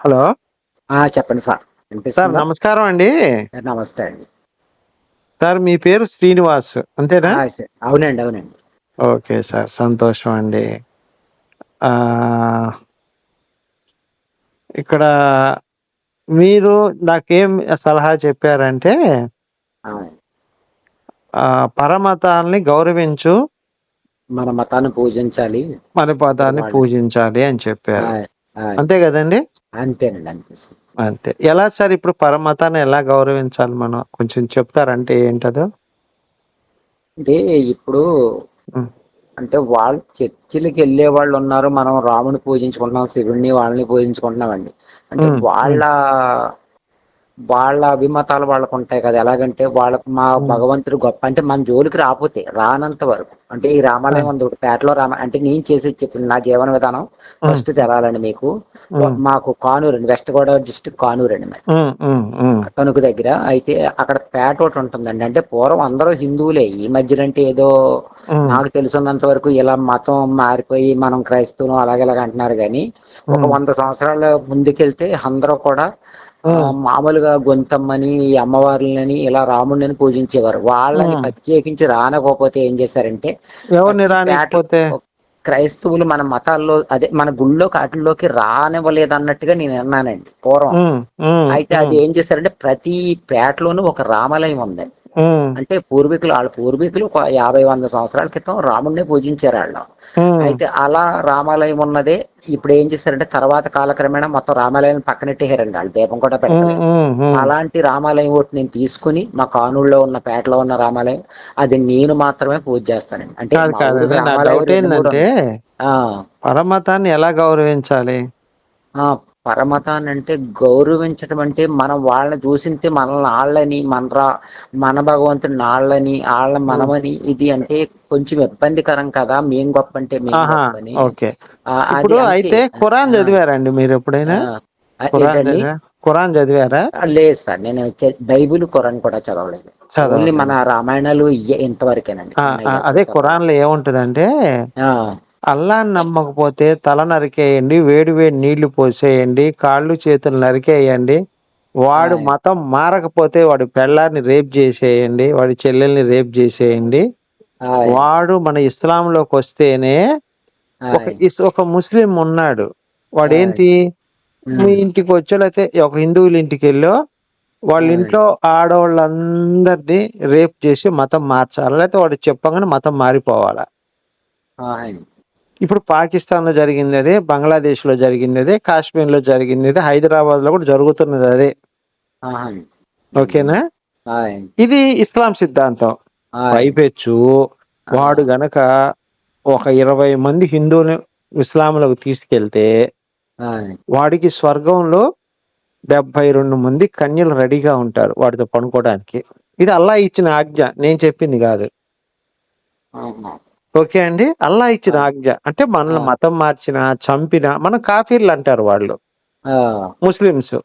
Hello. చెప్పండి sir. Sir వినిపిస్తుందా? నమస్కారం అండి. నమస్తే అండి. సార్ మీ పేరు శ్రీనివాస్ అంతేనా? అవునండి. అవునండి. ఓకే సార్, సంతోషం అండి. ఆ ఇక్కడ మీరు నాకేం సలహా చెప్పారంటే అవునండి. పరమతాల్ని గౌరవించు, మన మతాన్ని పూజించాలి. మన పదాన్ని వాళ్ళ పూజించాలి అని చెప్పారు. ఆయ్! ఆయ్! అంతే కదండి? అంతేనండి. అంతే సార్. అంతే. ఎలా సార్ ఇప్పుడు పరమతాన్ని ఎలా గౌరవించాలి మనం? కొంచెం చెప్తారంటే ఏంటదో? అంటే ఇప్పుడు ఉమ్, అంటే వాళ్ళు చర్చిలకెళ్ళే వాళ్ళున్నారు. మనం రాముడిని పూజించుకుంటున్నాం. శివుడిని వాళ్ళని పూజించుకుంటున్నామండి. అంటే ఉమ్, వాళ్ళ ఉమ్, వాళ్ళ అభిమతాలు వాళ్ళకుంటాయి కదా! ఎలాగంటే వాళ్ళకి మా ఉమ్, భగవంతుడు గొప్ప అంటే మన జోలికి రానంత వరకు. అంటే ఈ ఆ, రామాలయం ఉంది ఒకటి పేటలో అంటే నేను చేసేది చెప్తున్నా. నా జీవన విధానం ఉమ్, ఫస్ట్ తెలాలండి మీకు. ఉమ్, మాకు కానూరండి. వెస్ట్ గోదావరి డిస్ట్రిక్ట్ కానూరండి మాది. ఉమ్, ఉమ్, ఉమ్, తణుకు దగ్గర. అయితే అక్కడ పేట ఒకటి ఉంటుందండి. అంటే పూర్వం అందరూ హిందువులే. ఈ మధ్యన అంటే ఏదో ఉమ్, నాకు తెలిసినంత వరకు ఇలా మతం మారిపోయి మనం క్రైస్తవులం అలాగ అంటున్నారు గానీ, ఒక ఉమ్, 100 సంవత్సరాల ముందుకెళ్తే అందరూ కూడా ఉమ్, మామూలుగా గొంతమ్మని, ఈ అమ్మవార్లని ఇలా రాముడినని పూజించేవారు. వాళ్ళని ఉమ్. ప్రత్యేకించి రానివ్వకపోతే ఏం చేశారంటే, ఎవరిని ప్రతి పేటలో రానీకపోతే? క్రైస్తవులు మన మతాల్లో అదే మన గుళ్ళోకి ఆటిల్లోకి రానివ్వలేదన్నట్టుగా నేను విన్నానండి పూర్వం. హ్మ్. హ్మ్. అయితే అది హ్మ్. ఏం చేశారంటే ప్రతి పేటలోనూ ఒక రామాలయం ఉంది. హ్మ్. అంటే ఆళ్ళ పూర్వీకులు ఒక 50, 100 సంవత్సరాల క్రితం రాముడినే పూజించారాళ్ళు. హ్మ్. అయితే అలా రామాలయం ఉన్నదే ఇప్పుడు ఏం చేశారంటే తర్వాత కాలక్రమేణా మొత్తం రామాలయాన్ని పక్కనెట్టేసారండి. ఆళ్ళు దీపం కూడా హ్మ్. పెడతలేదు. హ్మ్. హ్మ్. అలాంటి రామాలయం ఒకటి నేను తీసుకొని మా కానూరులో ఉన్న పేటలో ఉన్న రామాలయం అది నేను మాత్రమే పూజ చేస్తానండి. అంటే కాదు మా ఊరికి కాదండి. నా రామాలయం డౌట్ 2, 3 ఏందంటే, ఉన్నాయి. ఆ! పరమతాన్ని ఎలా గౌరవించాలి? ఆ! పరమతాన్నంటే గౌరవించటం అంటే మనం వాళ్ళని దూషించి మనల్ని ఆళ్ళని, మన భగవంతుడిని ఆళ్ళని, హ్మ్. మనమని ఇది అంటే కొంచెం ఇబ్బందికరం కదా! మేం గొప్పంటే మేం ఆహా! గొప్పని. ఓకే. అది ఇప్పుడు అంతే. అయితే ఖురాన్ ఆ! చదివారాండి మీరెప్పుడైనా? ఆ! ఖురాన్ ఏంటండి? చదివా ఖురాన్ చదివారా? లేదు సార్. నేను బైబిల్, ఖురాన్ కూడా చదవలేదు. ఓన్లీ మన చదవలేదు. రామాయణాలు ఇయ్యే ఇంతవరకేనండి. ఆ! ఆ! నేనయ్యే అసలు అదే చదవలేదు. ఖురాన్‌లో ఏముంటదంటే, ఆ! అల్లాహ్‌ని నమ్మకపోతే తల నరికేయండి, వేడి వేడి నీళ్లు పోసేయండి, కాళ్ళు చేతులు నరికేయండి. వాడు ఆయ్! మతం మారకపోతే వాడి పెళ్ళాన్ని రేప్ చేసేయండి, వాడి చెల్లెల్ని రేప్ చేసేయండి. ఆయ్! వాడు మన ఇస్లాంలోకొస్తేనే ఆయ్! ఒక ముస్లిం ఉన్నాడు. ఆయ్! వాడేంటి, మీ హ్మ్. ఇంటికొచ్చో లేతే ఒక హిందువుల ఇంటికెళ్ళో వాళ్ళ ఆయ్! ఇంట్లో ఆడోళ్ళందరిని రేప్ చేసి మతం మార్చాలా, లేతే వాడు చెప్పంగానే మతం మారిపోవాలా. ఆయ్! ఇప్పుడు పాకిస్తాన్‌లో జరిగిందదే, బంగ్లాదేశ్‌లో జరిగిందదే, కాశ్మీర్‌లో జరిగిందదే, హైదరాబాద్‌లో కూడా జరుగుతున్నదదే. ఆహా! హుహు. ఓకేనా? ఆయ్! ఇది ఇస్లాం సిద్ధాంతం. ఆయ్! పైపెచ్చు ఆ! వాడు గనక ఒక 20 మంది హిందువులని ఇస్లాంలోకి తీసుకెళ్తే, ఆయ్! వాడికి స్వర్గంలో 72 మంది కన్యలు రెడీగా ఉంటారు వాడితో పడుకోవడానికి. ఇది అల్లాహ్ ఇచ్చిన ఆజ్ఞ. నేను చెప్పింది గాదు. ఆహా! ఓకే అండి. అల్లాహ్ ఇచ్చిన ఆ! ఆజ్ఞ. అంటే మనల్ని ఆ! మతం మార్చినా, చంపినా మనం కాఫీర్లంటారు వాళ్ళు. ఆ! ముస్లిమ్స్.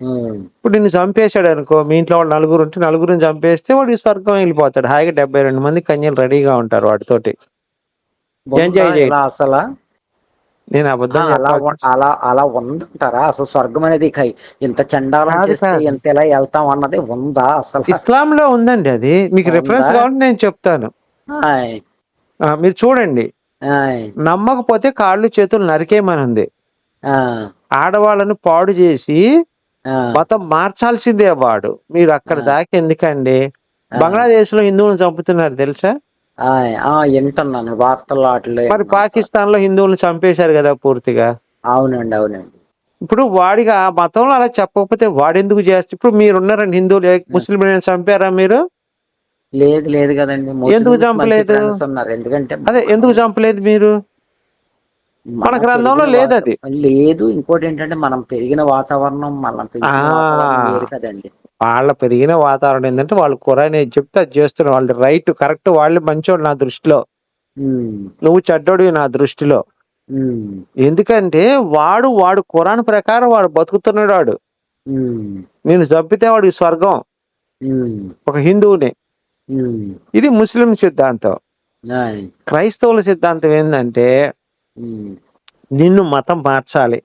హ్మ్. ఇప్పుడు నిన్ను చంపేసాడనుకో, మీ ఇంట్లో వాళ్ళు నలుగురుంటే నలుగురిని చంపేస్తే వాడు స్వర్గం ఎళ్ళిపోతాడు. హాయిగా 72 మంది కన్యలు రెడీగా ఉంటారు వాడితోటి. ఉందా ఎంజాయ్ ఇలా చేయటం. అసల? నేను అబద్ధం చెప్పాల్సిన అలా ఉందంటారా? అసలు స్వర్గం అనేది ఇంత చెండాలం కాదు చేస్తే కాదు. ఇంత ఇలా ఎళ్తాం అన్నది ఉందా అసల? ఇస్లాంలో ఉందండి అది. మీకు రిఫరెన్స్ ఉందా? కావాలంటే నేను చెప్తాను. ఆయ్! మీరు చూడండి. ఆయ్! నమ్మకపోతే కాళ్ళు, చేతులు నరికేయమనుంది. ఆ! ఆడవాళ్ళని పాడు జేసి ఆ! మతం మార్చాల్సిందే వాడు. మీరక్కడి ఆ! దాకా ఎందుకండి? ఆ! బంగ్లాదేశ్‌లో హిందువులను చంపుతున్నారు తెలుసా? ఆయ్! వింటున్నాను. వార్తల్లో ఆటిల్లో మరి వింటున్నాను సార్. పాకిస్తాన్‌లో హిందువులను చంపేశారు గదా పూర్తిగా. అవునండి. అవునండి. ఇప్పుడు వాడికి ఆ మతంలో అలా చెప్పకపోతే వాడెందుకు ఇప్పుడు మీరున్నారండి హిందువులు, ఆ! ముస్లింలని చంపారా మీరు? లేదు లేదు గదండీ! ఎందుకు ముస్లిమ్స్ మంచి చంపలేదు? ఫ్రెండ్స్ ఉన్నారు. ఎందుకంటే అదే మనం ఎందుకు చంపలేదు మీరు? మన మనం గ్రంథంలో పెరిగిన లేదది. లేదు. ఇంకోటేంటంటే మనం పెరిగిన వాతావరణం, మనం పెంచిన వాతావరణం ఆ! వేరు కదండీ! వాళ్ళ పెరిగిన వాతావరణం ఏందంటే, వాళ్ళు ఖురాన్ ఏది చెప్తే అది చేస్తున్నారు. వాళ్ళది రైట్, కరెక్ట్. వాళ్ళు మంచోళ్ళు నా దృష్టిలో. హ్మ్. నువ్వు చెడ్డోడివి నా దృష్టిలో. హ్మ్. ఎందుకంటే వాడు ఖురాన్ ప్రకారం వాడు బతుకుతున్నాడు వాడు. హ్మ్. నేను చంపితే వాడికి స్వర్గం. హ్మ్. ఒక హిందువుని. హ్మ్. ఇది ముస్లిం సిద్ధాంతం. ఆయ్! క్రైస్తవుల సిద్ధాంతం ఏందంటే, హ్మ్. నిన్ను మతం మార్చాలి.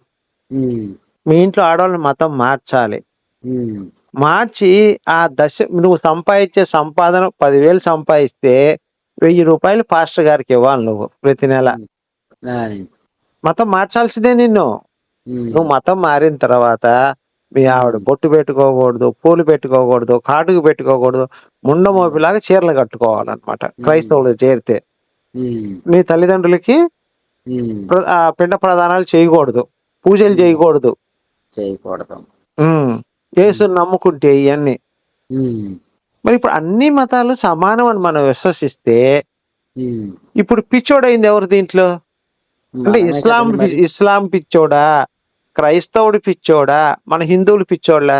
హ్మ్. మీ ఇంట్లో ఆడవాళ్ళని మతం మార్చాలి. ఉమ్, మార్చి ఆ నువ్వు సంపాదించే సంపాదన 10,000 సంపాదిస్తే 1000 రూపాయలు పాస్టర్ గారికి ఇవ్వాలి నువ్వు ప్రతి నెల. ఉమ్, ఆ, మతం మార్చాల్సిందే నిన్ను. ఉమ్, నువ్వు మతం మారిన తర్వాత మీ ఆవిడ ఉమ్, బొట్టు పెట్టుకోకూడదు, పూలు పెట్టుకోకూడదు, కాటుకు పెట్టుకోకూడదు, ముండ మోపిలాగా చీరలు కట్టుకోవాలన్నమాట క్రైస్తవులు చేరితే. ఉమ్, మీ తల్లిదండ్రులకి ఉమ్, పిండ ప్రదానాలు చేయకూడదు, పూజలు ఉమ్, చేయకూడదు. చేయకూడదు. యేసుని నమ్ముకుంటే ఇవన్నీ. ఉమ్, మరి ఇప్పుడు అన్ని మతాలు సమానం అని మనం విశ్వసిస్తే ఉమ్, ఇప్పుడు పిచ్చోడైంది ఎవరు దీంట్లో? అంటే మనమే కదండి మరి. ఇస్లాం పిచ్చోడా, క్రైస్తవుడు పిచ్చోడా, మన హిందువులు పిచ్చోళ్ళా?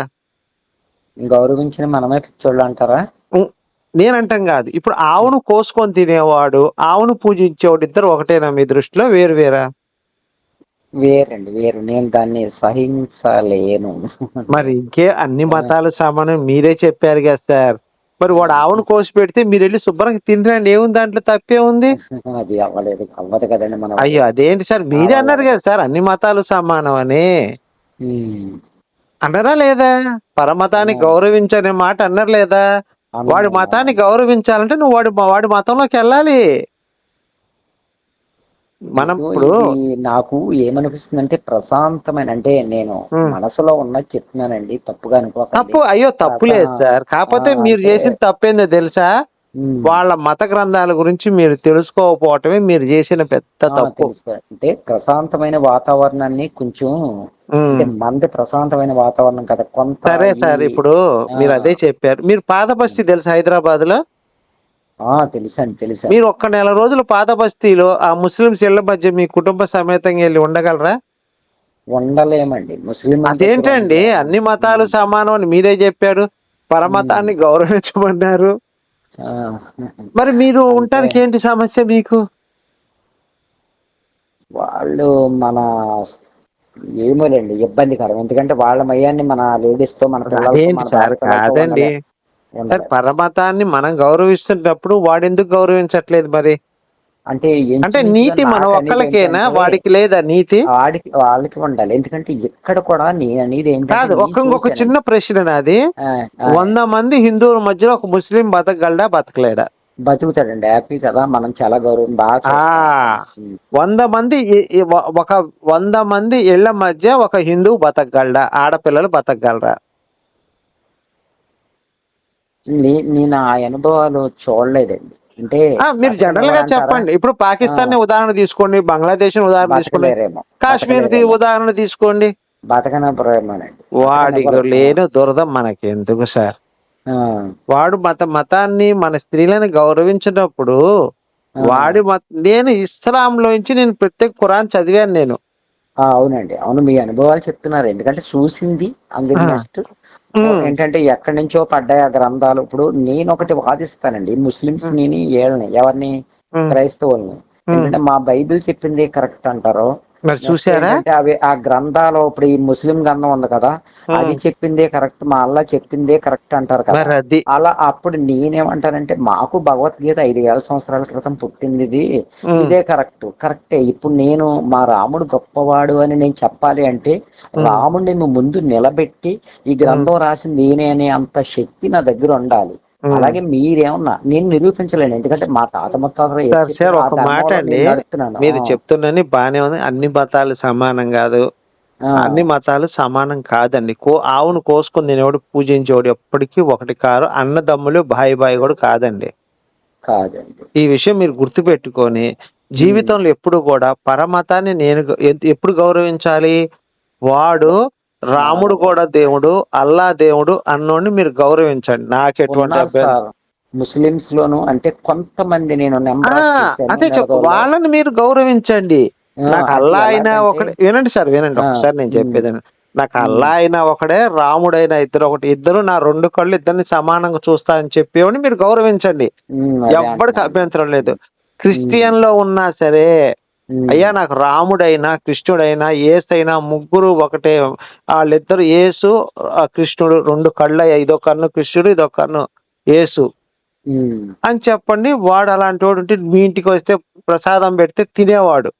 గౌరవించిన మనమే పిచ్చోళ్ళు అంటారా? నేనంటాం కాదు. ఇప్పుడు ఆవును కోసుకొని తినేవాడు, ఆవును పూజించేవాడు ఇద్దరు ఒకటేనా మీ దృష్టిలో, వేరు వేరా? వేరండి, వేరు. నేను దాన్ని సహించలేను. మరి ఇంకే అన్ని మతాలు సమానం మీరే చెప్పారు కదా సార్. మరి వాడు ఆవును కోసి పెడితే మీరు వెళ్ళి శుభ్రంగా తినరండి, ఏముంది దాంట్లో, తప్పే ఉంది? అది అవ్వదు కదండి మన వల్ల. అయ్యో అదేంటి సార్, మీరే అన్నారు కదా సార్ అన్ని మతాలు సమానం అని. ఉమ్, అన్నారా లేదా? పరమతాన్ని గౌరవించనే మాట అన్నారు లేదా? వాడి మతాన్ని గౌరవించాలంటే నువ్వు వాడి మతంలోకి వెళ్ళాలి. మనం లేదు, ఇప్పుడు ఇది నాకు ఏమనిపిస్తుందంటే ప్రశాంతమైన, అంటే నేను మనసులో ఉన్నది చెప్తున్నానండి, తప్పుగా అనుకోకండి. అయ్యో తప్పు లేదు సార్. కాకపోతే మీరు అంటే చేసిన తప్పేందో తెలుసా? వాళ్ళ మత గ్రంథాల గురించి మీరు తెలుసుకోకపోవటమే మీరు చేసిన పెద్ద తప్పు. తెలుసు. అంటే ప్రశాంతమైన వాతావరణాన్ని కొంచెం, అంటే మనది ప్రశాంతమైన వాతావరణం కదా కొంత. సరే సార్, ఇప్పుడు మీరు అదే చెప్పారు. మీరు పాత బస్తీ తెలుసు హైదరాబాద్ లో? తెలుసండి. మీరు ఒక్క నెల రోజులు పాత బస్తీలో ఆ ముస్లింస్ ఇళ్ల మధ్య మీ కుటుంబ సమేతంగా వెళ్ళి ఉండగలరా? ఉండలేమండి. ముస్లిం అదేంటండి, అన్ని మతాలు సమానం అని మీరే చెప్పారు, పరమతాన్ని గౌరవించమన్నారు. మరి మీరు ఉండటానికి ఏంటి సమస్య మీకు? వాళ్ళు మన ఏమోలేండి, ఇబ్బందికరం. ఎందుకంటే వాళ్ళ మయాన్ని మన లేడీస్ తో, మన పిల్లలతో, అదేంటి మన సార్, భార్య పిల్లలతో కాదండి సార్, పరమతాన్ని మనం గౌరవిస్తున్నప్పుడు వాడెందుకు గౌరవించట్లేదు మరి? అంటే నీతి మన ఒక్కళ్ళకేనా, వాడికి లేదా నీతి? వాళ్ళకి ఉండాలి. ఎందుకంటే ఇక్కడ కూడా నేను అనేది కాదు, ఏంటంటే, ఒక చిన్న ప్రశ్న నాది. 100 మంది హిందువుల మధ్యలో ఒక ముస్లిం బతకగలడా, బతకలేడా? బతుకుతాడండి, హ్యాపీ కదా. మనం చాలా గౌరవం బాగా 100 మంది ఒక 100 మంది ఇళ్ల మధ్య ఒక హిందువు బతకగలడా, ఆడపిల్లలు బతకగలరా? నేను ఆ అనుభవాలు చూడలేదండి. అంటే మీరు జనరల్ గా చెప్పండి. ఇప్పుడు పాకిస్తాన్ ఉదాహరణ తీసుకోండి, బంగ్లాదేశ్ ఉదాహరణ తీసుకోండి, కాశ్మీర్ ఉదాహరణ తీసుకోండి. బతకనపురేమోనండి. వాడి లేని దురద మనకి ఎందుకు సార్? వాడు మతాన్ని, మన స్త్రీలను గౌరవించినప్పుడు వాడి నేను ఇస్లాంలోంచి నేను ప్రత్యేక ఖురాన్ చదివాను నేను. అవునండి, అవును. మీ అనుభవాలు చెప్తున్నారు, ఎందుకంటే చూసింది. అందులో నెక్స్ట్ ఏంటంటే ఎక్కడి నుంచో పడ్డాయి ఆ గ్రంథాలు. ఇప్పుడు నేను ఒకటి వాదిస్తానండి, ముస్లిమ్స్ ని ఎవరిని, క్రైస్తవుల్ని. ఏంటంటే మా బైబిల్ చెప్పింది కరెక్ట్ అంటారు. చూసారా? అవి ఆ గ్రంథాలు, ఇప్పుడు ఈ ముస్లిం గ్రంథం ఉంది కదా, అది చెప్పిందే కరెక్ట్, మా అల్లా చెప్పిందే కరెక్ట్ అంటారు కదా. అలా అప్పుడు నేనేమంటానంటే, మాకు భగవద్గీత 5,000 సంవత్సరాల క్రితం పుట్టింది, ఇదే కరెక్టే. ఇప్పుడు నేను మా రాముడు గొప్పవాడు అని నేను చెప్పాలి అంటే, రాముడిని ముందు నిలబెట్టి ఈ గ్రంథం రాసింది నేనే అనే అంత శక్తి నా దగ్గర ఉండాలి. అలాగే మీరేమన్నా, నేను నిరూపించలేను, ఎందుకంటే మా తాత ముత్తాతలు ఒక మాట అండి, మీరు చెప్తున్నని బానే ఉంది. అన్ని మతాలు సమానం కాదు, అన్ని మతాలు సమానం కాదండి. ఆవును కోసుకుని తినేవాడు, పూజించేవాడు ఎప్పటికీ ఒకటి కాదు. అన్నదమ్ములు బాయి కూడా కాదండి. ఈ విషయం మీరు గుర్తు పెట్టుకొని జీవితంలో ఎప్పుడు కూడా పరమతాన్ని నేను ఎప్పుడు గౌరవించాలి? వాడు రాముడు కూడా దేవుడు, అల్లా దేవుడు అన్నోడిని మీరు గౌరవించండి. నాకు ఎటువంటి అభ్యంతరం. ముస్లిమ్స్ లోను అంటే కొంతమంది నేను అదే వాళ్ళని మీరు గౌరవించండి. నాకు అల్లా అయినా ఒకటే. వినండి సార్, వినండి ఒకసారి నేను చెప్పేది. నాకు అల్లా అయినా ఒకడే, రాముడైనా ఇద్దరు నా 2 కళ్ళు ఇద్దరిని సమానంగా చూస్తా అని చెప్పేవాడిని మీరు గౌరవించండి, ఎవ్వడికి అభ్యంతరం లేదు. క్రిస్టియన్ లో ఉన్నా సరే, అయ్యా నాకు రాముడైనా కృష్ణుడైనా యేసైనా ముగ్గురు ఒకటే, వాళ్ళిద్దరు యేసు కృష్ణుడు 2 కళ్ళ, ఇదో కన్ను కృష్ణుడు, ఇదో కన్ను యేసు అని చెప్పండి. వాడు అలాంటి వాడు ఉంటే మీ ఇంటికి వస్తే ప్రసాదం పెడితే తినేవాడు,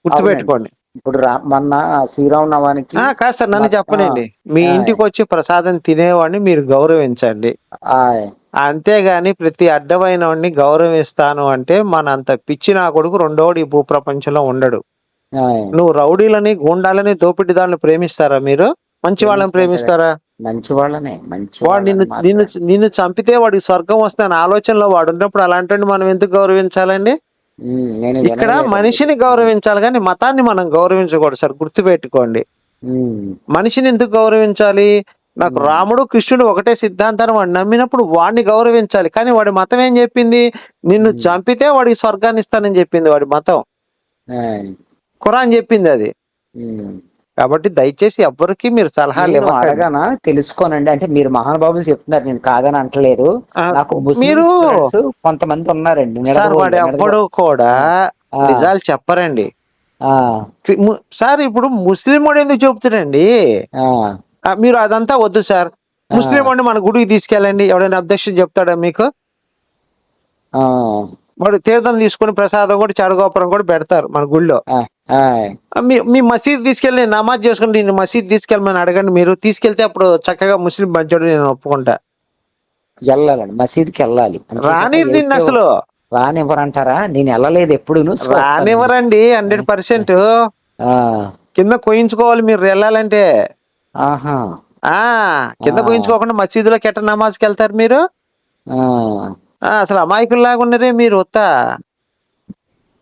గుర్తుపెట్టుకోండి. ఇప్పుడు మొన్న శ్రీరామనవానికి కాదు సార్, నన్ను మా- ఆ, చెప్పనండి. మీ ఆయ్, ఇంటికి వచ్చి ప్రసాదం తినేవాడిని మీరు గౌరవించండి. ఆయ్, అంతేగాని ప్రతి అడ్డమైన వాడిని గౌరవిస్తాను అంటే మనంత పిచ్చి నా కొడుకు రెండోడు ఈ భూప్రపంచంలో ఉండడు. ఆయ్. నువ్వు రౌడీలని, గూండాలని, దోపిడీదారులను ప్రేమిస్తారా మీరు? మంచి వాళ్ళని ప్రేమిస్తాం కదా. ప్రేమిస్తారా? మంచి వాళ్ళనే వాడు నిన్ను నిన్ను నిన్ను చంపితే వాడికి స్వర్గం వస్తాను ఆలోచనలో వాడు ఉన్నప్పుడు అలాంటి మనం ఎందుకు గౌరవించాలండి? నేను ఇక్కడ వినలేదండి. మనిషిని గౌరవించాలి కానీ మతాన్ని మనం గౌరవించకూడదు సార్, గుర్తుపెట్టుకోండి. ఉమ్, మనిషిని ఎందుకు గౌరవించాలి? నాకు రాముడు కృష్ణుడు ఒకటే సిద్ధాంతాన్ని వాడు నమ్మినప్పుడు వాడిని గౌరవించాలి. కానీ వాడి మతం ఏం చెప్పింది? నిన్ను చంపితే వాడికి స్వర్గాన్ని ఇస్తానని చెప్పింది వాడి మతం. ఆయ్, ఖురాన్ చెప్పింది అది. ఉమ్. కాబట్టి దయచేసి ఎవ్వరికి మీరు సలహాలు నేను ఇవ్వకండి. అడగానా తెలుసుకోనండి, అంటే మీరు మహానుభావులు చెప్తున్నారు, నేను కాదని అంటలేదు. ఆ, నాకు మీరు ముస్లిమ్స్ కొంతమంది ఉన్నారండి సార్ వాడు ఎవ్వడు కూడా నిజాలు చెప్పరండి. సార్ ఇప్పుడు ముస్లిం వాడు ఎందుకు చెబుతాడండి? మీరు అదంతా వద్దు సార్. ముస్లిం వాడిని మన గుడికి తీసుకెళ్ళండి, ఎవడైనా అబ్జెక్షన్ చెప్తాడా మీకు? వాడు తీర్థం తీసుకుని ప్రసాదం కూడా చెడగోపురం కూడా పెడతారు మన గుడిలో. మీ మసీద్ తీసుకెళ్ళి నమాజ్ చేసుకుని నేను మసీద్ తీసుకెళ్ళమని అడగండి. మీరు తీసుకెళ్తే అప్పుడు చక్కగా ముస్లిం మంచోడు నేను ఒప్పుకుంటా. వెళ్ళాలండి, మసీద్కి వెళ్ళాలి. రాని నిన్ను అసలు రానివ్వరంటారా? నేను వెళ్ళలేదు ఎప్పుడు. రానివ్వరండి 100%. కింద కోయించుకోవాలి మీరు వెళ్ళాలంటే. కింద కోయించుకోకుండా మసీదులోకి ఎట్ట నమాజ్కి వెళ్తారు మీరు? అసలు అమాయకుల్లాగా ఉన్నారే మీరు.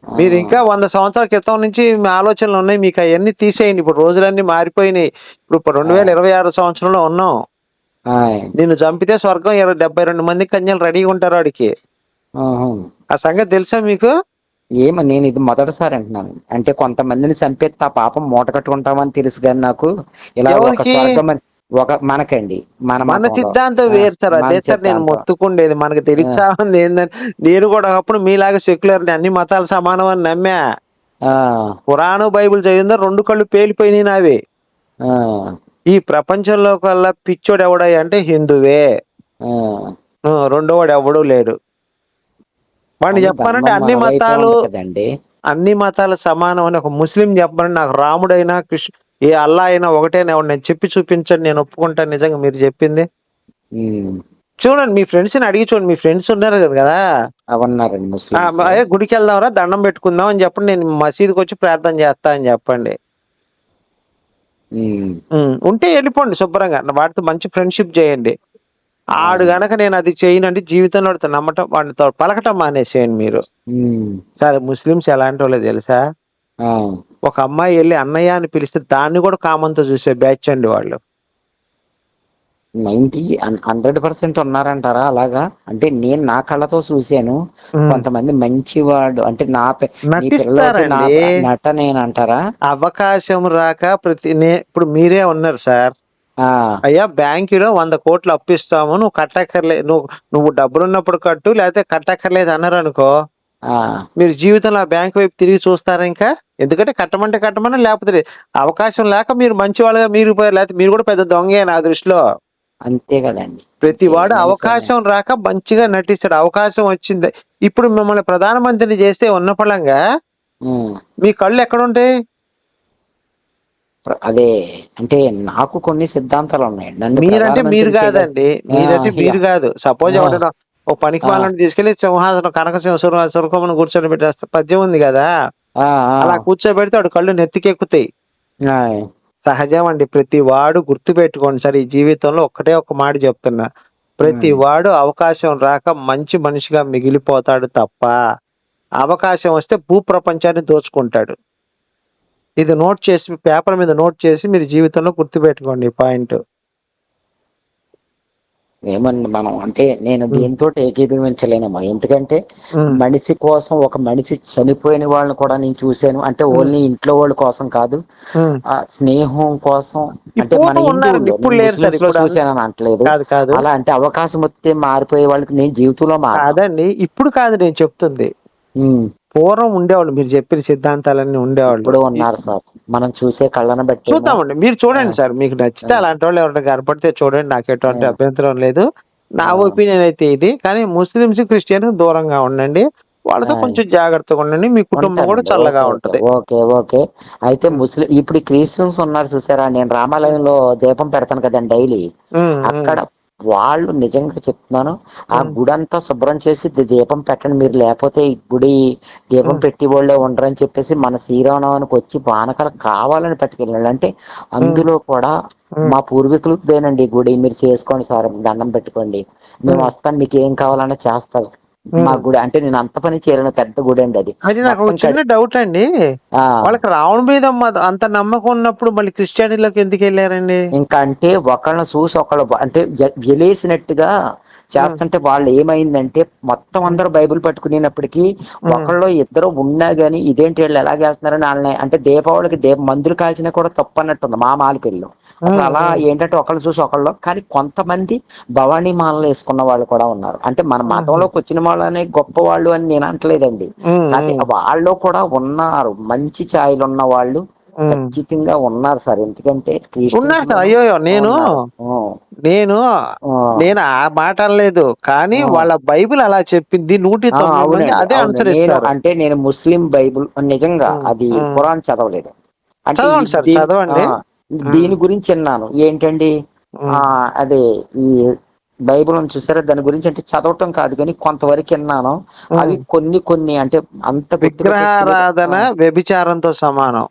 మీరు ఇంకా 100 సంవత్సరాల క్రితం నుంచి మీ ఆలోచనలు ఉన్నాయి, మీకు అవన్నీ తీసేయండి. ఇప్పుడు రోజులన్నీ మారిపోయినాయి. ఇప్పుడు 2026 సంవత్సరంలో ఉన్నాం. నిన్ను చంపితే స్వర్గం 72 మంది కన్యలు రెడీగా ఉంటారు వాడికి. ఆ సంగతి తెలుసా మీకు? ఏమో, నేను ఇది మొదటిసారి అంటున్నాను. అంటే కొంతమందిని చంపేస్తే ఆ పాపం మూట కట్టుకుంటామని తెలుసు, కానీ నాకు ఇలా ఒక స్వర్గం ఒక మనకండి మన సిద్ధాంతం వేరు సార్. అదే సార్ నేను మొత్తుకుండేది. మనకు తెలిసా ఉంది ఏంటంటే, నేను కూడా ఒకప్పుడు మీలాగా సెక్యులర్ అన్ని మతాలు సమానం అని నమ్మా. ఖురాను బైబిల్ చదివిందా 2 కళ్ళు పేలిపోయినాయి నావి. ఈ ప్రపంచంలో కల్లా పిచ్చోడు ఎవడయ్యా అంటే హిందువే. రెండో వాడు ఎవడూ లేడు. వాడిని చెప్పానంటే అన్ని మతాలు సమానం అని ఒక ముస్లిం చెప్పానంటే నాకు రాముడైనా కృష్ణ ఏ అల్లా అయినా ఒకటేనా నేను చెప్పి చూపించండి, నేను ఒప్పుకుంటాను. నిజంగా మీరు చెప్పింది చూడండి, మీ ఫ్రెండ్స్ ని అడిగి చూడండి. మీ ఫ్రెండ్స్ ఉన్నారు కదా, అదే గుడికి వెళ్దాంరా దండం పెట్టుకుందాం అని చెప్పండి. నేను మసీదుకి వచ్చి ప్రార్థన చేస్తా అని చెప్పండి. ఉంటే వెళ్ళిపోండి శుభ్రంగా, వాటితో మంచి ఫ్రెండ్షిప్ చేయండి. ఆడు గనక నేను అది చేయనండి జీవితంలో నమ్మటం వాడితో పలకటం మానేసేయండి మీరు. సరే ముస్లిమ్స్ ఎలాంటి వాళ్ళో తెలుసా? ఒక అమ్మాయి వెళ్ళి అన్నయ్య అని పిలిస్తే దాన్ని కూడా కామంతో చూసే బ్యాచ్ అండి వాళ్ళు. 100% ఉన్నారంటారా అలాగా? అంటే నేను నా కళ్ళతో చూశాను. కొంతమంది మంచివాడు అంటే నటనేనంటారా? అవకాశం రాక ఇప్పుడు మీరే ఉన్నారు సార్. అయ్యా బ్యాంకులో 100 కోట్లు అప్పిస్తాము, నువ్వు కట్టక్కర్లేదు, నువ్వు డబ్బులున్నప్పుడు కట్టు, లేకపోతే కట్టక్కర్లేదు అన్నారు అనుకో, మీరు జీవితంలో ఆ బ్యాంక్ వైపు తిరిగి చూస్తారా ఇంకా? ఎందుకంటే కట్టమంటే కట్టమని, లేకపోతే అవకాశం లేక మీరు మంచి వాళ్ళగా మీరు పోయారు, లేకపోతే మీరు కూడా పెద్ద దొంగే నా దృష్టిలో. అంతే కదండి. ప్రతి వాడు అవకాశం రాక మంచిగా నటిస్తాడు. అవకాశం వచ్చింది. ఇప్పుడు మిమ్మల్ని ప్రధానమంత్రిని చేస్తే ఉన్న ఫలంగా మీ కళ్ళు ఎక్కడుంటాయి? అదే అంటే నాకు కొన్ని సిద్ధాంతాలు ఉన్నాయి. మీరంటే మీరు కాదండి, మీరంటే మీరు కాదు. సపోజ్ ఎవడన్నా ఓ పనికి వాళ్ళని తీసుకెళ్లి సింహాసనం కనకసింహ సురకమని కూర్చొని పెట్టేస్తా పద్యం ఉంది కదా, అలా కూర్చోబెడితే వాడు కళ్ళు నెత్తికెక్కుతాయి. సహజం అండి. ప్రతి వాడు గుర్తు పెట్టుకోండి సార్, ఈ జీవితంలో ఒక్కటే ఒక్క మాట చెప్తున్నా, ప్రతి వాడు అవకాశం రాక మంచి మనిషిగా మిగిలిపోతాడు తప్ప అవకాశం వస్తే భూప్రపంచాన్ని దోచుకుంటాడు. ఇది నోట్ చేసి పేపర్ మీద నోట్ చేసి మీరు జీవితంలో గుర్తుపెట్టుకోండి ఈ పాయింట్. ఏమన్నా మనం అంటే నేను దీంతో ఏకీభవించలేనేమో. ఎందుకంటే మనిషి కోసం, ఒక మనిషి చనిపోయిన వాళ్ళని కూడా నేను చూశాను. అంటే ఓన్లీ ఇంట్లో వాళ్ళ కోసం కాదు, ఆ స్నేహం కోసం. అంటే మన చూశానని అంటలేదు అలా. అంటే అవకాశం వస్తే మారిపోయే వాళ్ళకి నేను జీవితంలో కాదండి, ఇప్పుడు కాదు నేను చెప్తుంది. పూర్వం ఉండేవాళ్ళు, మీరు చెప్పిన సిద్ధాంతాలన్నీ ఉండేవాళ్ళు. ఇప్పుడు ఉన్నారు సార్, మనం చూసే కళ్ళను బట్టి చూద్దామండి. మీరు చూడండి సార్, మీకు నచ్చితే అలాంటి వాళ్ళు ఎవరైనా కనపడితే చూడండి, నాకు ఎటువంటి అభ్యంతరం లేదు. నా ఒపీనియన్ అయితే ఇది. కానీ ముస్లిమ్స్ క్రిస్టియన్ దూరంగా ఉండండి. వాళ్ళతో కొంచెం జాగ్రత్తగా ఉండండి, మీ కుటుంబం కూడా ఉంటానండి. చల్లగా ఓకే ఓకే ఉంటది. Okay okay. అయితే ముస్లిం ఇప్పుడు క్రిస్టియన్స్ ఉన్నారు చూసారా, నేను రామాలయంలో దీపం పెడతాను కదండి డైలీ. ఉమ్, ఉమ్, అక్కడ వాళ్ళు నిజంగా చెప్తున్నాను, ఆ ఉమ్, గుడి అంతా శుభ్రం చేసి దీపం పెట్టండి మీరు, లేకపోతే ఈ గుడి దీపం ఉమ్, పెట్టి వాళ్ళే ఉండరని చెప్పేసి మన శ్రీరామనవమికి వచ్చి పానకాలు కావాలని పట్టుకెళ్ళాడు. అంటే ఉమ్, అందులో కూడా ఉమ్, మా పూర్వీకులదేనండి ఈ గుడి, మీరు చేసుకోండి సార్, దండం పెట్టుకోండి, మేము ఉమ్, వస్తాం, మీకు ఏం కావాలన్నా చేస్తాం మా ఉమ్. గుడి. అంటే నేను అంత పని చేయలేను, పెద్ద గుడి అండి అది. అది నాకు ఒక మొత్తం చిన్న డౌట్ అండి. ఆ వాళ్ళకి రావణ మీద అంత నమ్మకం ఉన్నప్పుడు మళ్ళీ క్రిస్టియానిటీలోకి ఎందుకు వెళ్ళారండి? ఇంకా అంటే ఒకళ్ళని చూసి ఒకళ్ళు అంటే గెలేసినట్టుగా ఉమ్, చేస్తుంటే వాళ్ళు ఏమైందంటే మొత్తం ఉమ్, అందరూ బైబిల్ పట్టుకునేటప్పటికి ఉమ్, ఒకళ్ళు ఇద్దరు ఉన్నా గానీ ఇదేంటి వీళ్ళు ఎలాగ వెళ్తున్నారని వాళ్ళని, అంటే దీపావళికి మందులు కాల్చినా కూడా తప్పు అన్నట్టుంది మా మాలికల్లో. అసలు ఉమ్, అలా ఉమ్, ఏంటంటే ఒకళ్ళు చూసి ఒకళ్ళు, కానీ కొంతమంది భవానీ మాలలు వేసుకున్న వాళ్ళు కూడా ఉన్నారు. అంటే మన ఉమ్, మతంలోకి వచ్చిన వాళ్ళనే గొప్ప వాళ్ళు అని నేను అంటలేదండి, కాకపోతే ఉమ్, వాళ్ళు కూడా ఉన్నారు, మంచి ఛాయలు ఉన్న వాళ్ళు ఉమ్. ఖచ్చితంగా ఉన్నారు సార్. ఎందుకంటే క్రిస్టియన్స్ ఉన్నారు సార్. లోను అయ్యో, నేను ఉన్నారు. నేను నేను ఆ మాట అనలేదు, కానీ వాళ్ళ బైబిల్ అలా చెప్పింది. 109 మంది అవునండి అదే అవును. నేను అనుసరిస్తారు. అంటే నేను ముస్లిం బైబుల్ నిజంగా ఉమ్, అది ఉమ్. ఖురాన్ చదవలేదు. అంటే చదవండి సార్, దీని చదవండి. ఉమ్, దీని గురించి విన్నాను ఏంటండి, ఆ ఉమ్. అదే ఈ బైబిల్ ఉంది చూసారా, దాని గురించి అంటే చదవటం కాదు కానీ కొంతవరకు విన్నాను. అవి ఉమ్. కొన్ని కొన్ని అంటే అంత గుర్తు పెట్టేసుకునేది. విగ్రహారాధన వ్యభిచారంతో సమానం.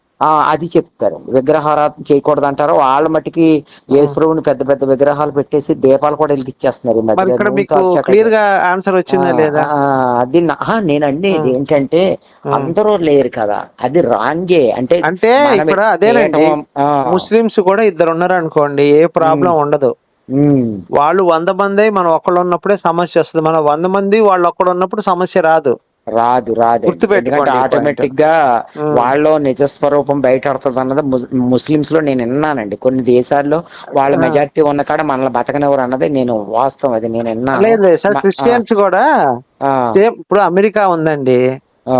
అది చెప్తారు, విగ్రహారాధన చేయకూడదు అంటారు. వాళ్ళ మటుకి ఉమ్. యేసుప్రభుని పెద్ద పెద్ద విగ్రహాలు పెట్టేసి దీపాలు కూడా వెలిగిచ్చేస్తున్నారు ఈ మరి మధ్య, ఇక్కడ నూనెతో మీకు అర్చటగా. క్లియర్ గా ఆన్సర్ ఆ వచ్చిందా లేదా? ఆ, అది నేనండి ఇది ఉమ్, ఏంటంటే ఉమ్. అందరూ లేరు కదా, అది రాంగే అంటే అంటే మనమే ఇక్కడ అదేనండి, చేయటం. ఆ ముస్లిమ్స్ కూడా ఇద్దరు ఉన్నారు అనుకోండి, ఏ ఉమ్, ప్రాబ్లం ఉండదు. ఉమ్, వాళ్ళు 100 మంది, మనం ఒక్కళ్ళు ఉన్నప్పుడే సమస్య వస్తుంది. మనం 100 మంది వాళ్ళు ఒక్కడు ఉన్నప్పుడు సమస్య రాదు. రాదండి. గుర్తు ఎందుకంటే పెట్టుకోండి ఈ పాయింట్. ఆటోమేటిక్ గా వాళ్ళలో నిజస్వరూపం బయటపడుతుంది అన్నది ముస్లిమ్స్ లో నేను విన్నానండి. కొన్ని దేశాల్లో వాళ్ళ మెజారిటీ ఉన్న కాడ మనల్ని బతకనివ్వరు అన్నది నేను వాస్తవం, అది నేను విన్నాను. లేదు లేదు సార్, క్రిస్టియన్స్ కూడా ఆ సేమ్. ఇప్పుడు అమెరికా ఉందండి, ఆ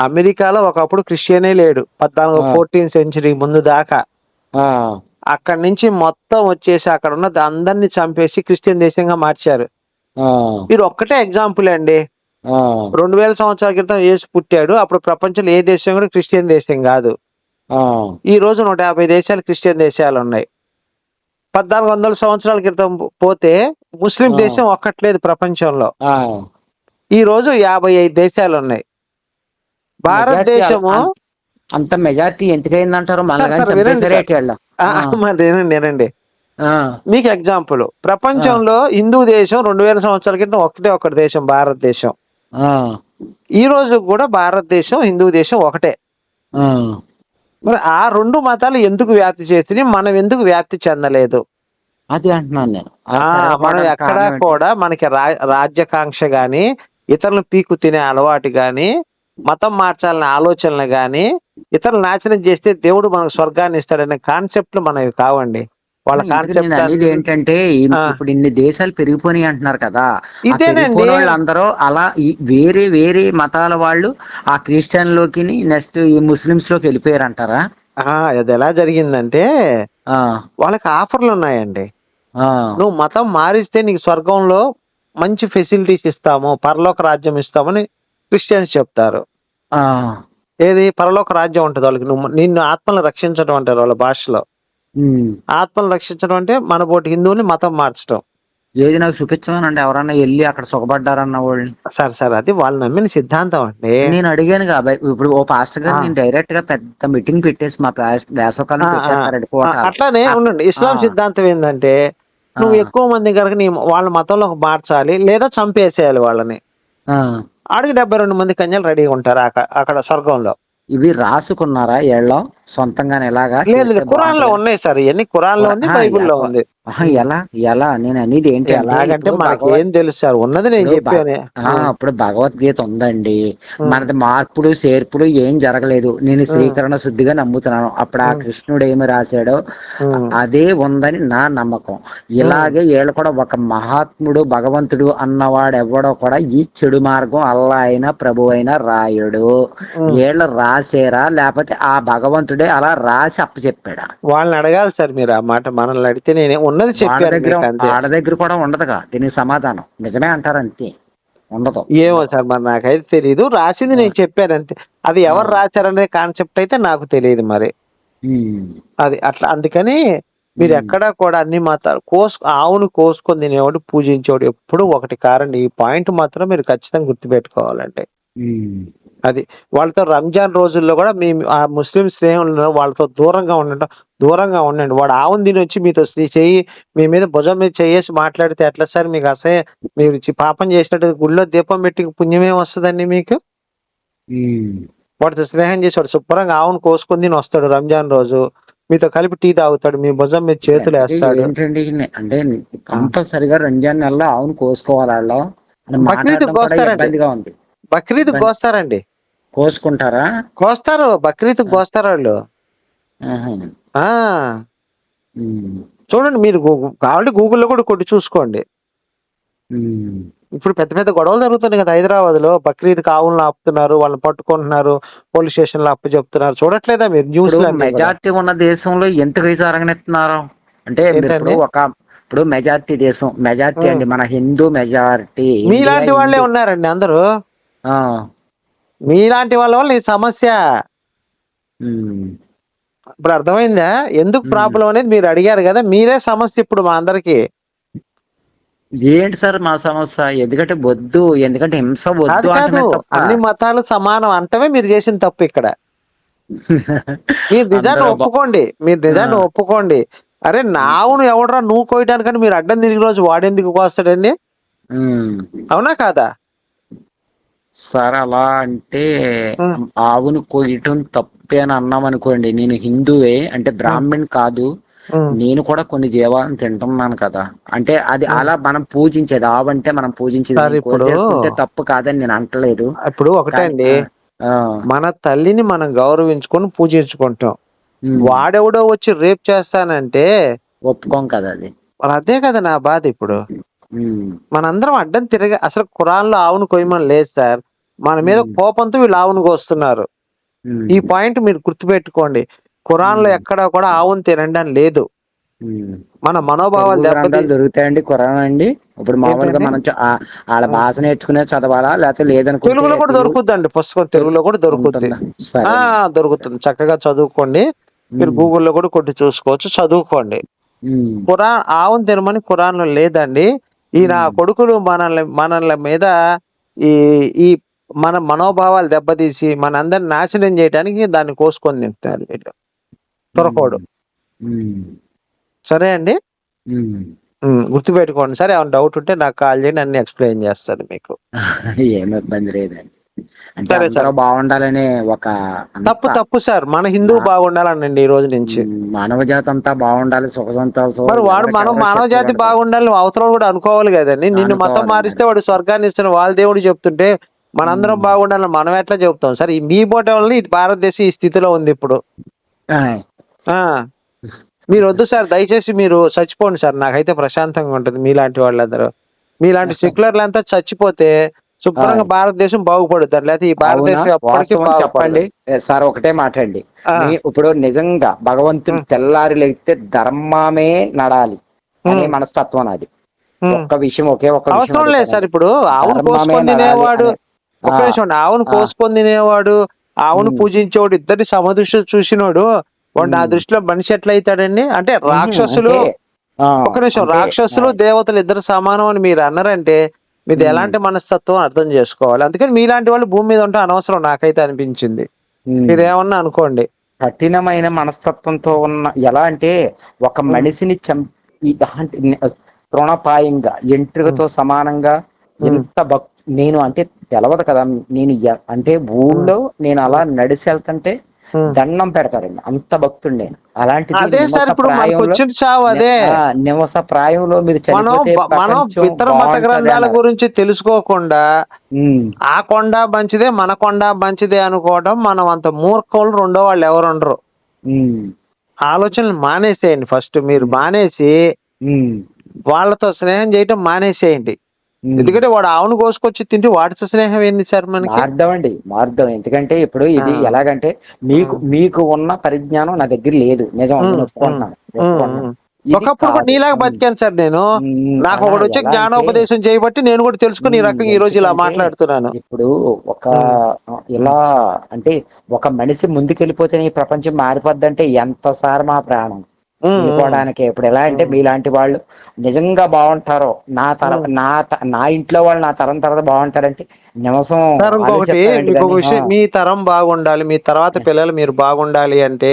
అమెరికాలో ఒకప్పుడు క్రిస్టియనే లేడు, 14th సెంచరీ ముందు దాకా. ఆ అక్కడి నుంచి మొత్తం వచ్చేసి అక్కడ ఉన్న అందరినీ చంపేసి క్రిస్టియన్ దేశంగా మార్చారు. ఆ మీరు ఒక్కటే ఎగ్జాంపుల్ అండి. ఆ 2000 సంవత్సరాల క్రితం యేసు పుట్టాడు, అప్పుడు ప్రపంచంలో ఏ దేశం కూడా క్రిస్టియన్ దేశం కాదు. ఆ ఈ రోజు 150 దేశాలు క్రిస్టియన్ దేశాలు ఉన్నాయి. 1400 సంవత్సరాల క్రితం పోతే ముస్లిం దేశం ఒక్కట్లేదు ప్రపంచంలో. ఆ ఈ రోజు 55 దేశాలు ఉన్నాయి. మెజారిటీ భారతదేశము. అంత మెజారిటీ ఎందుకైందంటారు, సార్ మనల్ని కానీ సార్ వినండి సార్, చంపేశారేటి వాళ్ళ. మరి వినండి వినండి. ఆ మీకు ఎగ్జాంపుల్, ఆ ప్రపంచంలో హిందూ దేశం 2000 సంవత్సరాల క్రితం ఒకటి దేశం, భారతదేశం. ఆ ఈ రోజు కూడా భారతదేశం, హిందూ దేశం ఒకటే. ఆ మరి ఆ రెండు మతాలు ఎందుకు వ్యాప్తి చేసినాయి, మనం ఎందుకు వ్యాప్తి చెందలేదు? అది అంటున్నాను నేను. అది మనం పెరగపోవడానికి ఎక్కడా కారణం ఏంటి? కూడా మనకి రాజ్యకాంక్ష గాని, ఇతరులను పీకు తినే అలవాటు గాని, మతం మార్చాలనే ఆలోచనలు గాని, ఇతరులు నాశనం చేస్తే దేవుడు మనకు స్వర్గాన్ని ఇస్తాడనే కాన్సెప్ట్లు మనవి కావండి. వాళ్ళ ఇంతకు నేను కాన్సెప్ట్ అనేది ఏంటంటే ఇప్పుడు ఇన్ని దేశాలు పెరిగిపోయినాయి అంటున్నారు కదా, ఆ ఇదేనండి. పెరిగిపోయిన వాళ్ళందరూ అలా ఈ వేరే వేరే మతాల వాళ్ళు ఆ క్రిస్టియన్ లోకి నెక్స్ట్ ఈ ముస్లిమ్స్ లోకి వెళ్ళిపోయారు అంటారా? అది ఎలా జరిగిందంటే, ఆ వాళ్ళకి ఆఫర్లు ఉన్నాయండి. ఆ నువ్వు మతం మారిస్తే నీకు స్వర్గంలో మంచి ఫెసిలిటీస్ ఇస్తాము, పరలోక రాజ్యం ఇస్తామని క్రిస్టియన్స్ చెప్తారు. ఆ ఏది పరలోక రాజ్యం ఉంటుంది వాళ్ళకి, నువ్వు నిన్ను ఆత్మలను రక్షించడం అంటారు వాళ్ళ భాషలో. ఉమ్. ఆత్మలను రక్షించడం అంటే మన బోటి హిందువుని మతం మార్చడం. ఏది నాకు చూపించమనండి, ఎవరన్నా వెళ్ళి అక్కడ సుఖపడ్డారన్న వాళ్ళని. సార్ అది వాళ్ళు నమ్మిన సిద్ధాంతం అండి. నేను అడిగాను కాబట్టి ఇప్పుడు ఓ పాస్టర్ గారు ఆ, నేను డైరెక్ట్ గా పెద్ద మీటింగ్ పెట్టేసి మా వేసవకాలం ఆ, ఆ, పెట్టేస్తారండి కోటాలు. అట్లానే ఉండండి. ఆ ఇస్లాం సిద్ధాంతం ఏంటంటే, ఆ నువ్వు ఎక్కువ మంది కనుక నీ వాళ్ళ మతంలోకి మార్చాలి, లేదా చంపేసేయాలి వాళ్ళని. ఆ ఆడికి 72 మంది కన్యలు రెడీగా ఉంటారు అక్కడ స్వర్గంలో. ఇవి రాసుకున్నారా ఏళ్ళం సొంతంగానే ఎలాగా లేదు చేస్తే లేదు, ఖురాన్ లో బాగుంటది? ఉన్నాయి సార్, ఇవన్నీ ఖురాన్ లో ఉంది, బైబిల్లో ఉంది. ఉమ్. ఎలా ఎలా నేను అనేది ఏంటంటే ఎలాగంటే ఇప్పుడు మనకి ఏం తెలుసు సార్, ఉన్నది నేను చెప్పాను. ఇప్పుడు భగవద్గీత ఉందండి, ఉమ్, మనది మార్పులు చేర్పులు ఏం జరగలేదు, నేను ఉమ్, శ్రీకరణ శుద్ధిగా నమ్ముతున్నాను. అప్పుడు ఆ ఉమ్, కృష్ణుడు ఏమి రాశాడో ఉమ్, అదే ఉందని నా నమ్మకం. ఉమ్, ఇలాగే వీళ్ళు కూడా ఒక మహాత్ముడు భగవంతుడు అన్నవాడు ఎవడో కూడా ఈ చెడు మార్గం అల్లా అయినా ప్రభు అయినా రాయడు. ఉమ్. వీళ్ళు రాసేరా లేకపోతే ఆ భగవంతుడే అలా రాసి అప్పచెప్పాడా? వాళ్ళని అడగాలి సార్ మీరు ఆ మాట, మనల్ని అడిగితే నేనే ఉన్నది వాళ్ళ చెప్పాను దగ్గర మీకు అంతే. వాళ్ళ దగ్గర కూడా ఉండదుగా దీనికి సమాధానం, నిజమే అంటారు అంతే. ఉండదు. ఏమో సార్ మరి నాకైతే తెలియదు, రాసింది నేను చెప్పాను అంతే. అది ఎవరు రాశారనే కాన్సెప్ట్ అయితే నాకు తెలియదు మరి. అది అట్లా, అందుకని మీరు ఎక్కడా కూడా అన్ని మతాలు ఆవును కోసుకొని తినేవాడు పూజించేవాడు ఎప్పుడు ఒకటి కారండి. ఈ పాయింట్ మాత్రం మీరు ఖచ్చితంగా గుర్తుపెట్టుకోవాలండి. అది వాళ్ళతో రంజాన్ రోజుల్లో కూడా మీ ఆ ముస్లిం స్నేహితులు వాళ్ళతో దూరంగా ఉండండి. వాడు ఆవును తిని వచ్చి మీతో చెయ్యి మీ మీద భుజం మీద చేసి మాట్లాడితే ఎట్లా సార్? మీకు అసహ్య, మీరు పాపం చేసినట్టు గుళ్ళో దీపం పెట్టి పుణ్యమేం వస్తుందండి మీకు? వాడితో స్నేహం చేసేవాడు శుభ్రంగా ఆవును కోసుకొని తిని వస్తాడు, రంజాన్ రోజు మీతో కలిపి టీ తాగుతాడు, మీ భుజం మీద చేతులు వేస్తాడు. ఏంటంటే అంటే కంపల్సరిగా రంజాన్ నెలలో ఆవును కోసుకోవాలి వాళ్ళు. బక్రీద్ కోస్తారండి, ఉంది. బక్రీద్ కోస్తారండి, కోసుకుంటారా? కోస్తారు, బక్రీద్ కోస్తారు వాళ్ళు. చూడండి మీరు కావాలంటే గూగుల్లో కూడా కొట్టి చూసుకోండి. ఇప్పుడు పెద్ద పెద్ద గొడవలు జరుగుతున్నాయి కదా హైదరాబాద్ లో, బక్రీద్ ఆవులను ఆపుతున్నారు, వాళ్ళని పట్టుకుంటున్నారు, పోలీస్ స్టేషన్ లో అప్పు చెప్తున్నారు. చూడట్లేదా మీరు న్యూస్? మెజార్టీ ఉన్న దేశంలో ఎంత జరగనిస్తున్నారు అంటే ఇప్పుడు మెజార్టీ దేశం, మెజార్టీ అండి మన హిందూ మెజార్టీ. మీలాంటి వాళ్ళే ఉన్నారండి అందరూ, మీలాంటి వాళ్ళ వల్ల ఈ సమస్య. ఇప్పుడు అర్థమైందా ఎందుకు ప్రాబ్లం అనేది? మీరు అడిగారు కదా, మీరే సమస్య ఇప్పుడు మా అందరికి. ఏంటి సార్ మా సమస్య? ఎందుకంటే వద్దు, ఎందుకంటే హింస వద్దు. అన్ని మతాలు సమానం అంటమే మీరు చేసిన తప్పు ఇక్కడ. మీరు నిజాన్ని ఒప్పుకోండి, మీరు నిజాన్ని ఒప్పుకోండి. అరే నావును ఎవడరా నువ్వు కోయటానికని మీరు అడ్డం తిరిగి రోజు వాడేందుకు కోస్తాడండి? అవునా కాదా సార్? అలా అంటే ఆవును కోయటం తప్పే అని అన్నాం అనుకోండి, నేను హిందువే అంటే బ్రాహ్మణ్ కాదు, నేను కూడా కొన్ని జీవాలను తింటున్నాను కదా. అంటే అది అలా మనం పూజించేది, ఆవు అంటే మనం పూజించేది తప్పు కాదని నేను అంటలేదు. ఇప్పుడు ఒకటే అండి, మన తల్లిని మనం గౌరవించుకొని పూజించుకుంటాం. వాడెవడో వచ్చి రేప్ చేస్తానంటే ఒప్పుకోం కదా. అది అదే కదా నా బాధ. ఇప్పుడు మనందరం అడ్డం అసలు ఖురాన్లో ఆవును కొయ్యమని లేదు సార్, మన మీద కోపంతో వీళ్ళు ఆవును కోస్తున్నారు. ఈ పాయింట్ మీరు గుర్తుపెట్టుకోండి. ఖురాన్లో ఎక్కడా కూడా ఆవును తినండి అని లేదు. మన మనోభావాలు దొరుకుతాయండి ఖురాన్ అండి. ఇప్పుడు మామూలుగా మనం వాళ్ళ భాష నేర్చుకునే చదవాలా లేకపోతే లేదనుకో? తెలుగులో కూడా దొరుకుతుందండి పుస్తకం, తెలుగులో కూడా దొరుకుతుంది. దొరుకుతుంది, చక్కగా చదువుకోండి. మీరు గూగుల్లో కూడా కొట్టి చూసుకోవచ్చు, చదువుకోండి. ఖురాన్ ఆవును తినమని ఖురాన్లో లేదండి. ఈ నా కొడుకులు మనల్ని మీద ఈ మన మనోభావాలు దెబ్బతీసి మనందరిని నాశనం చేయడానికి దాన్ని కోసుకొని తింటున్నారు వీళ్ళు, దొరకడు. సరే అండి, గుర్తుపెట్టుకోండి. సరే ఏమైనా డౌట్ ఉంటే నాకు కాల్ చేయండి, అన్ని ఎక్స్ప్లెయిన్ చేస్తాను మీకు. ఏమి ఇబ్బంది లేదండి. సరే సార్, బాగుండాలనే ఒక తప్పు సార్. మన హిందువు బాగుండాలనండి ఈ రోజు నుంచి. మానవ జాతి అంతా బాగుండాలి, సుఖ సంతోషం. మరి వాడు మానవ జాతి బాగుండాలి అవతల కూడా అనుకోవాలి కదండి. నిన్ను మతం మారిస్తే వాడు స్వర్గాన్ని ఇస్తున్న వాళ్ళ దేవుడు చెప్తుంటే మనందరం బాగుండాలని మనం ఎట్లా చెప్తాం సార్? మీ బోట వల్ల ఇది భారతదేశం ఈ స్థితిలో ఉంది ఇప్పుడు. మీరు వద్దు సార్, దయచేసి మీరు చచ్చిపోండి సార్, నాకైతే ప్రశాంతంగా ఉంటుంది. మీలాంటి వాళ్ళందరూ, మీలాంటి సెక్యులర్లు అంతా చచ్చిపోతే శుభ్రంగా భారతదేశం బాగుపడుతుంది. లేకపోతే ఈ భారతదేశం ఎప్పటికీ చెప్పండి సార్. ఒకటే మాట్లాడండి, ఇప్పుడు నిజంగా భగవంతుడు తెల్లారి లేస్తే ధర్మమే నడాలి అనే మనస్తత్వం అది. ఒక్క విషయం, అవసరం లేదు సార్. ఇప్పుడు ఆవును కోసుకొని తినేవాడు, ఒక్క నిమిషం, ఆవును కోసుకొని తినేవాడు, ఆవును పూజించేవాడు, ఇద్దరిని సమదృష్టి చూసినోడు వాడు నా దృష్టిలో మనిషి ఎట్లా అవుతాడండి? అంటే రాక్షసులు, ఒక నిమిషం, రాక్షసులు దేవతలు ఇద్దరు సమానం అని మీరు అన్నారంటే మీది ఎలాంటి మనస్తత్వం అర్థం చేసుకోవాలి. అందుకని మీలాంటి వాళ్ళు భూమి మీద ఉంటే అనవసరం నాకైతే అనిపించింది. మీరేమన్నా అనుకోండి. కఠినమైన మనస్తత్వంతో ఉన్న, ఎలా అంటే ఒక మనిషిని తృణపాయంగా ఎంట్రుకతో సమానంగా ఎంత నేను అంటే తెలవదు కదా, నేను అంటే ఊళ్ళో నేను అలా నడిచి వెళ్తుంటే దండం పెడతారండి, అంత భక్తుడు నేను. అలాంటిది నివస ప్రాయంలో మీరు మనం ఇతర మత గ్రంథాల గురించి తెలుసుకోకుండా ఆ కొండ మంచిదే మన కొండ మంచిదే అనుకోవడం, మనం అంత మూర్ఖులు రెండో వాళ్ళు ఎవరు ఉండరు. ఆలోచనలు మానేసేయండి ఫస్ట్. మీరు మానేసి వాళ్ళతో స్నేహం చేయటం మానేసేయండి. ఎందుకంటే వాడు ఆవును కోసుకొచ్చి తింటే వాటితో స్నేహం ఏంది సార్? మనకి మార్గం. ఎందుకంటే ఇప్పుడు ఇది ఎలాగంటే మీకు ఉన్న పరిజ్ఞానం నా దగ్గర లేదు, నిజం, నేను ఒప్పుకుంటున్నాను. ఇది ఒకప్పుడు కూడా కాదు. నీలాగా బతికాను సార్ నేను. నాకు అలా ఒకడు వచ్చి ఎలా అంటే జ్ఞానోపదేశం చేయబట్టి నేను కూడా తెలుసుకుని ఈ రకంగా ఈ రోజు ఇలా ఎందుకంటే మాట్లాడుతున్నాను. ఇప్పుడు ఒక ఉమ్. ఇలా అంటే ఒక మనిషి ముందుకెళ్ళిపోతే ఈ ప్రపంచం మారిపోద్దంటే ఎంత సార్ మా ప్రాణం ఉమ్, ఉమ్, వెళ్ళిపోవడానికి. ఇప్పుడు ఎలా అంటే ఉమ్, మీలాంటి వాళ్ళు నిజంగా బాగుంటారో ఉమ్. నా ఇంట్లో వాళ్ళు నా తరం తర్వాత బాగుంటారంటే నిమిషం సార్ ఇంకొకటి ఆలోచిస్తారండి మీకు ఒక కానీ విషయం, మీ తరం బాగుండాలి, మీ తర్వాత పిల్లలు మీరు బాగుండాలి అంటే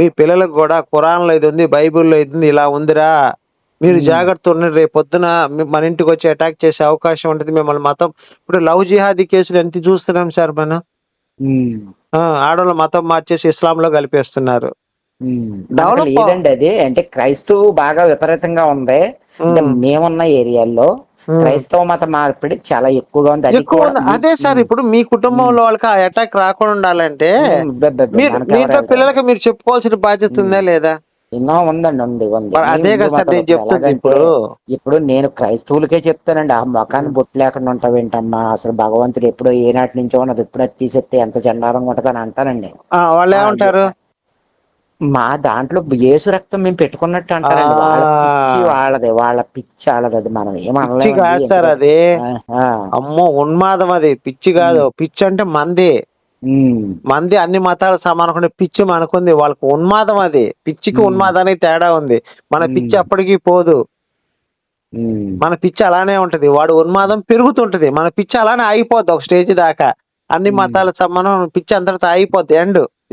మీ పిల్లలకు కూడా ఖురాన్లో ఇది ఉంది, బైబిల్లో ఇది ఉంది, ఇలా ఉందిరా, మీరు జాగ్రత్త ఉండండి, రేపు పొద్దున మన ఇంటికి వచ్చి అటాక్ చేసే అవకాశం ఉంటుంది, మిమ్మల్ని మతం ఇప్పుడు లవ్ జిహాదీ కేసులు ఎంత చూస్తున్నాం సార్ మనం. ఆడవాళ్ళు మతం మార్చేసి ఇస్లాంలో కలిపేస్తున్నారు. మనకు డెవలప్. లేదండి అది. అంటే క్రైస్తవు బాగా విపరీతంగా ఉంది. అంటే మేమున్న ఏరియాల్లో క్రైస్తవ మత మార్పిడి చాలా ఎక్కువగా ఉంది. అది ఎక్కువ కూడా ఉంది. అదే సార్ ఇప్పుడు మీ కుటుంబంలో వాళ్ళకి ఆ అటాక్ రాకుండా ఉండాలంటే మీరు మీ ఇంట్లో పిల్లలకి మీరు చెప్పుకోవాల్సిన బాధ్యత ఉందా లేదా? ఎన్నో ఉందండి, ఉంది ఉంది. మరి అదే కదా సార్ నేను చెప్తుంది. ఇప్పుడు ఇప్పుడు నేను క్రైస్తవులకే చెప్తానండి, ఆ మొఖాన్ని బొట్టు లేకుండా ఉంటావేంటమ్మా, అసలు భగవంతుడు ఎప్పుడో ఏనాటి నుంచో ఉన్నది, ఎప్పుడు అది తీసేస్తే ఎంత చండాలంగా ఉంటది అని అంటానండి. వాళ్ళు ఏమంటారు? మా దాంట్లో యేసు రక్తం మేము పెట్టుకున్నట్టు అంటారండి. వాళ్ళ పిచ్చి వాళ్ళది, వాళ్ళ పిచ్చి వాళ్ళది, అది మనం పిచ్చి ఏమనలేమండి. కాదు సార్ ఎందుకంటే అది. అమ్మో ఉన్మాదం అది, పిచ్చి కాదు. పిచ్చి అంటే మంది మంది అన్ని మతాలు సమానం, పిచ్చి మనకుంది, వాళ్ళకి ఉన్మాదం అది. పిచ్చికి ఉన్మాదానికి తేడా ఉంది. మన పిచ్చి అప్పటికి పోదు, మన పిచ్చి అలానే ఉంటది. వాడు ఉన్మాదం పెరుగుతుంటది, మన పిచ్చి అలానే ఆగిపోద్ది ఒక స్టేజ్ దాకా. అన్ని మతాల సమానం, పిచ్చి అంతటితో ఆగిపోద్ది.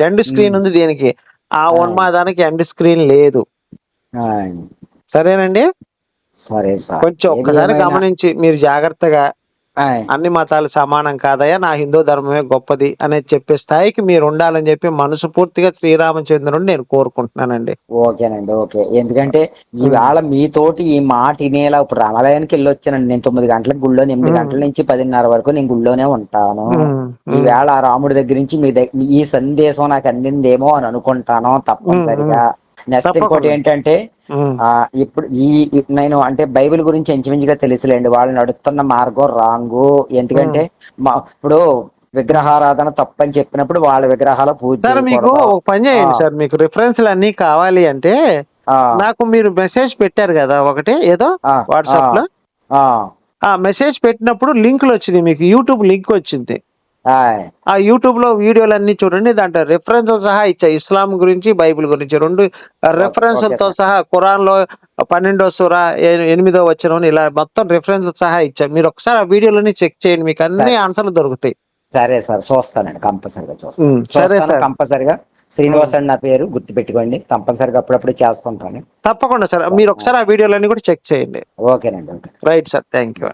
ఎండ్ స్క్రీన్ ఉంది దీనికి. ఆ ఉన్మాదానికి ఎండ్ స్క్రీన్ లేదు. సరేనండి. సరే సార్, కొంచెం ఒక్కసారి గమనించి మీరు జాగ్రత్తగా అన్ని మతాలు సమానం కాదయ్యా, నా హిందూ ధర్మమే గొప్పది అనేది చెప్పే స్థాయికి మీరు ఉండాలని చెప్పి మనస్ఫూర్తిగా శ్రీరామచంద్రుని నేను కోరుకుంటున్నానండి. ఓకేనండి, ఓకే. ఎందుకంటే ఈవేళ మీతోటి ఈ మాట వినేలా, ఇప్పుడు రామాలయానికి వెళ్ళి వచ్చానండి నేను 9 గంటలకు గుళ్ళో, 8 గంటల నుంచి 10:30 వరకు నేను గుళ్ళోనే ఉంటాను. ఈవేళ ఆ రాముడి దగ్గర నుంచి ఈ సందేశం నాకు అందిందేమో అని అనుకుంటాను తప్పనిసరిగా. నెక్స్ట్ ఇంకోటి ఏంటంటే ఇప్పుడు నేను అంటే బైబిల్ గురించి ఇంచుమించుగా తెలుసులేండి. వాళ్ళు నడుస్తున్న మార్గం రాంగు. ఎందుకంటే ఇప్పుడు విగ్రహారాధన తప్పని చెప్పినప్పుడు వాళ్ళ విగ్రహాల పూజ సార్ మీకు ఒక పని చేయండి సార్, మీకు రిఫరెన్స్లు అన్ని కావాలి అంటే నాకు మీరు మెసేజ్ పెట్టారు కదా ఒకటి ఏదో వాట్సాప్ లో, ఆ మెసేజ్ పెట్టినప్పుడు లింకులు వచ్చినాయి, మీకు యూట్యూబ్ లింక్ వచ్చింది. ఆ యూట్యూబ్ లో వీడియోలు అన్ని చూడండి, దాంట్లో రెఫరెన్స్ సహా ఇచ్చా, ఇస్లాం గురించి బైబిల్ గురించి 2 రెఫరెన్స్లతో సహా. ఖురాన్ లో 12వ సూర 8వ వచనం ఇలా మొత్తం రెఫరెన్స్ సహా ఇచ్చా. మీరు ఒకసారి ఆ వీడియోలని చెక్ చేయండి, మీకు అన్ని ఆన్సర్లు దొరుకుతాయి. సరే సార్, చూస్తానండి, కంపల్సరిగా చూస్తాను. సరే సార్, కంపల్సరిగా శ్రీనివాస్ అని నా పేరు గుర్తు పెట్టుకోండి, కంపల్సరిగా అప్పుడప్పుడు చేస్తుంటాను. తప్పకుండా సార్, మీరు ఒకసారి ఆ వీడియోలన్నీ కూడా చెక్ చేయండి. ఓకేనండి, okay. Right sir, thank you.